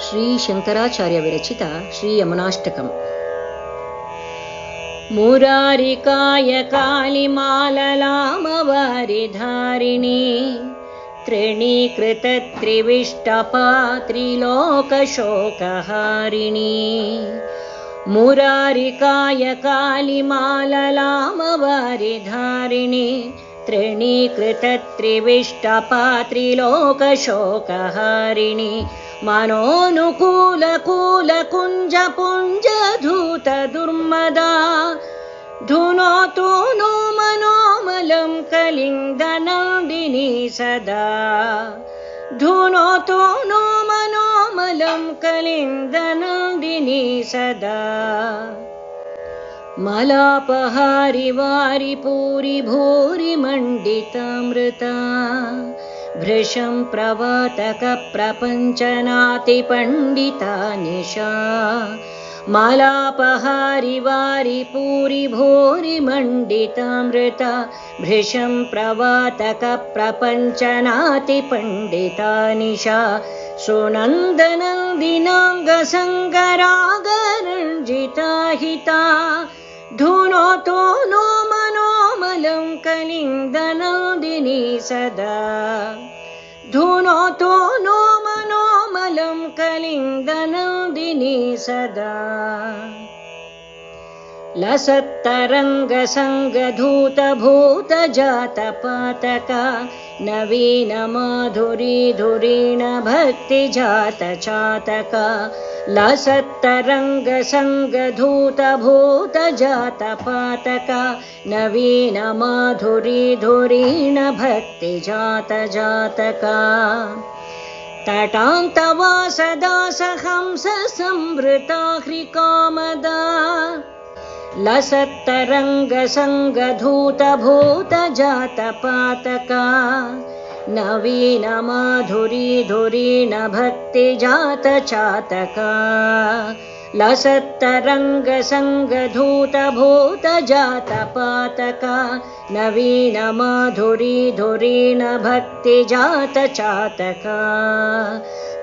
ಶ್ರೀ ಶಂಕರಾಚಾರ್ಯ ವಿರಚಿತ ಶ್ರೀ ಯಮನಾಷ್ಟಕಂ. ಮುರಾರಿಕಾಯ ಕಾಲಿಮಾಲಲಾಮವಾರಿಧಾರಿಣಿ ತ್ರಿಣೀಕೃತ ತ್ರಿವಿಷ್ಟಪಾ ತ್ರಿಲೋಕಶೋಕಹಾರಿಣಿ. ಮುರಾರಿಕಾಯ ಕಾಲಿಮಾಲಲಾಮವಾರಿಧಾರಿಣಿ ತ್ರಿಣೀಕೃತ ತ್ರಿವಿಷ್ಟಪಾ ತ್ರಿಲೋಕಶೋಕಹಾರಿಣಿ. ಮನೋನುಕೂಲ ಕೂಲ ಕುಂಜ ಪುಂಜ ಧೂತ ದುರ್ಮದಾ ಧುನೋತು नो मनोमलं कलिंगनंदिनी सदा. धुनोतु नो मनोमलं कलिंगनंदिनी सदा. मलापहारि वारि पूरि भूरि मंडितामृता भृशं प्रवातक प्रपंचनाति पंडिता निशा. मलापहारि वारि पूरि भूरि मंडितामृता भृशं प्रवातक प्रपंचनाति पंडिता निशा. सुनंदनंदिनांग संगरागरंजिता हिता धुनोतो नो मनोमलं कलिंगनंदिनी सदा. धुनोतो नो मनोमलं कलिंगनंदिनी सदा. लसत्तरंग संगधूत भूत जात पातका नवीन माधुरी धुरीण भक्ति जात चातका. लसत्तरंग संगधूत भूत जात पातका नवीन माधुरी धुरीण भक्ति जात जातका. तटान्तवासदास हंस संवृता ह्रिकामदा लसत्तरंग संगधूत भूत जात पातका नवीन माधुरी धुरीण भक्ति जात चातका. लसत्तरंग संगधूत भूत जात पातका नवीन माधुरी धुरीण भक्ति जात चातका.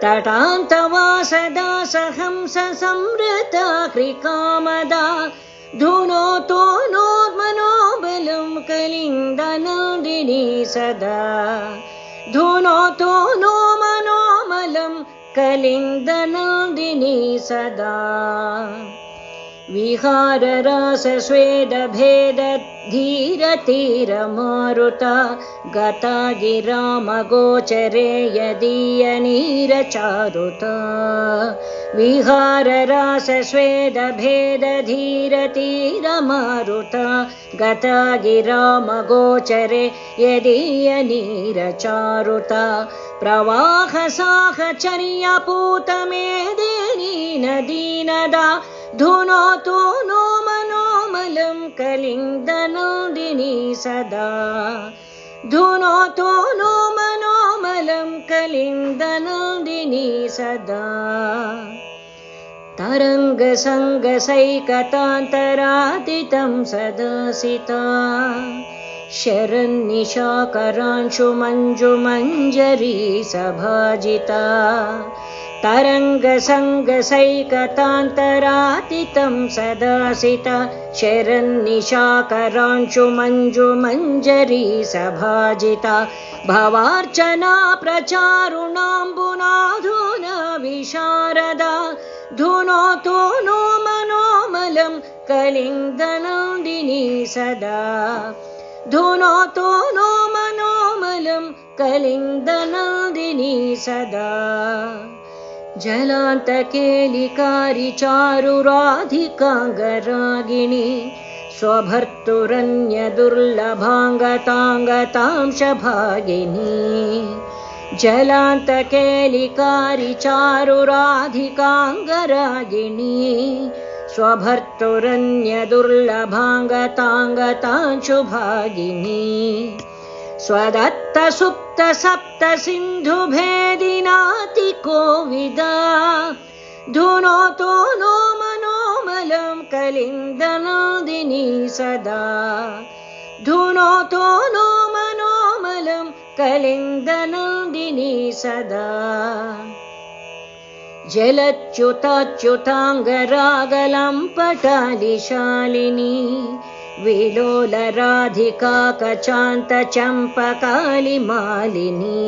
तटान्तवासदास हंस संवृता ह्रिकामदा धुनोतो नो मनोबलं कलिंगनंदिनी सदा. धुनोतो नो मनोमलं कलिंगनंदिनी सदा. विहार रास स्वेद भेद धीर तीर मारुता गता गिराम गोचरे यदीय नीर चारुता. विहार रास स्वेद भेद धीर तीर मारुता गता गिराम गोचरे यदीय नीर चारुता. प्रवाह साहचर्य पूत मेदिनी नदी नदा धुनोतो नो मनोमलं कलिंगनंदिनी सदा. धुनोतो नो मनोमलं कलिंगनंदिनी सदा. तरंग संग सैकतांतरातीतं सदासिता शरन्निशाकरांशु मंजु मंजरी सभाजिता. तरंग संग सैकतांतरातीतं सदासिता शरन्निशाकरांशु मंजु मंजरी सभाजिता. भवार्चना प्रचारुणाम्बुनाधुना विशारदा धुनोतो नो मनोमलं कलिंगनंदिनी सदा. धुनोतो नो मनोमलं कलिंगनंदिनी सदा. जलान्तकेलिकारि चारुराधिकांगरागिणी स्वभर्तुरन्य दुर्लभांगतांगतांश भागिनी. जलान्तकेलिकारि चारुराधिकांगरागिणी स्वभर्तुरन्य दुर्लभांगतांगतांशु भागिनी. स्वदत्त सुप्त सप्त सिंधु भेदिनाति कोविदा धुनोतो नो मनोमलं कलिंगनंदिनी सदा. धुनोतो नो मनोमलं कलिंगनंदिनी सदा. जलच्युताच्युताङ्गरागलम्पटालिशालिनी विलोलराधिका कचान्तचम्पकालिमालिनी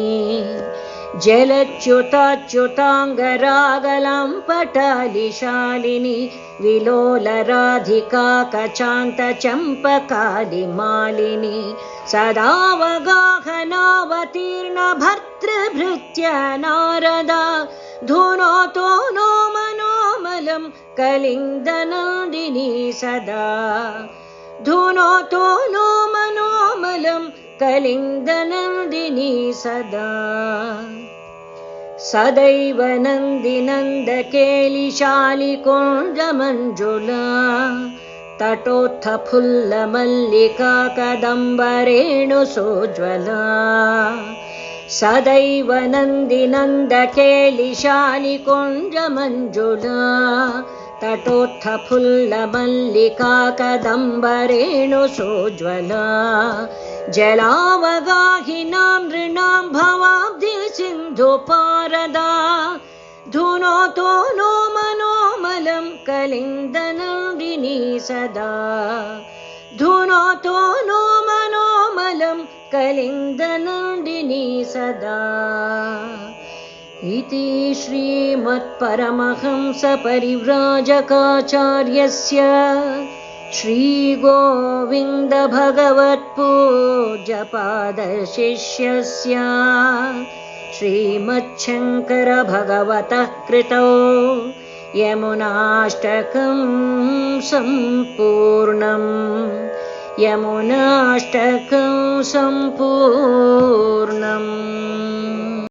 जलच्युताच्युताङ्गरागलम्पटालिशालिनी विलोलराधिका कचान्तचम्पकालिमालिनी सदावगाहनावतीर्ण भर्तृभृत्य नारदा धुनोतो नो मनोमलं कलिन्दनन्दिनी सदा धुनोतो नो मनोमलं कलिन्दनन्दिनी सदा सदैव नन्दिनन्दकेलिशालिकुञ्जमञ्जुला तटोत्थफुल्लमल्लिका कदम्बरेणुसोज्ज्वला सदैव नन्दिनन्दकेलिशालिकुञ्जमञ्जुला तटोत्थफुल्लमल्लिका कदम्बरेणुसोज्ज्वला जलावगाहिनां नृणां भवाब्धिसिन्धुपारदा धुनोतो नो मनोमलं कलिन्दनन्दिनी सदा धुनोतो नो मनोमलं कलिन्दनन्दिनी सदा इति श्रीमत्परमहंसपरिव्राजकाचार्यस्य श्रीगोविन्दभगवत्पूज्यपादशिष्यस्य श्रीमच्छङ्करभगवतः कृतौ यमुनाष्टकं सम्पूर्णम् यमुनाष्टकं सम्पूर्णम्।